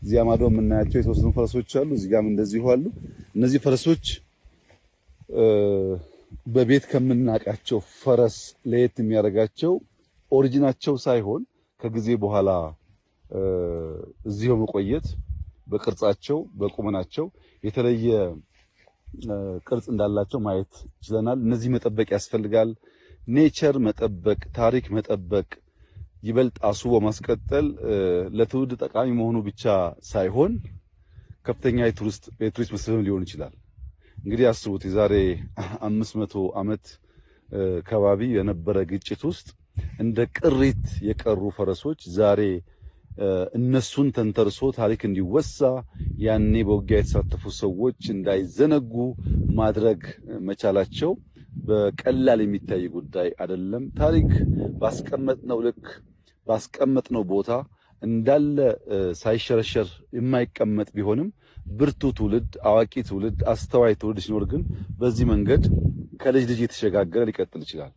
እዚያ ማዶ የምናያቸው የተወሰኑ ፈረሶች አሉ። እዚህ ጋርም እንደዚሁ አሉ። እነዚህ ፈረሶች በቤት ከምናቃቸው ፈረስ ለየት የሚያደርጋቸው ኦሪጂናቸው ሳይሆን ከጊዜ በኋላ እዚህ በመቆየት በቅርጻቸው በቁመናቸው የተለየ ቅርጽ እንዳላቸው ማየት ችለናል። እነዚህ መጠበቅ ያስፈልጋል። ኔቸር መጠበቅ፣ ታሪክ መጠበቅ ይበልጥ አስቦ ማስቀጠል ለትውልድ ጠቃሚ መሆኑ ብቻ ሳይሆን ከፍተኛ የቱሪስት መስህብ ሊሆን ይችላል። እንግዲህ አስቡት የዛሬ 500 ዓመት ከባቢ የነበረ ግጭት ውስጥ እንደ ቅሪት የቀሩ ፈረሶች ዛሬ እነሱን ተንተርሶ ታሪክ እንዲወሳ ያኔ በውጊያ የተሳተፉ ሰዎች እንዳይዘነጉ ማድረግ መቻላቸው በቀላል የሚታይ ጉዳይ አይደለም። ታሪክ ባስቀመጥነው ልክ ባስቀመጥነው ቦታ እንዳለ ሳይሸረሸር የማይቀመጥ ቢሆንም ብርቱ ትውልድ፣ አዋቂ ትውልድ፣ አስተዋይ ትውልድ ሲኖር ግን በዚህ መንገድ ከልጅ ልጅ የተሸጋገረ ሊቀጥል ይችላል።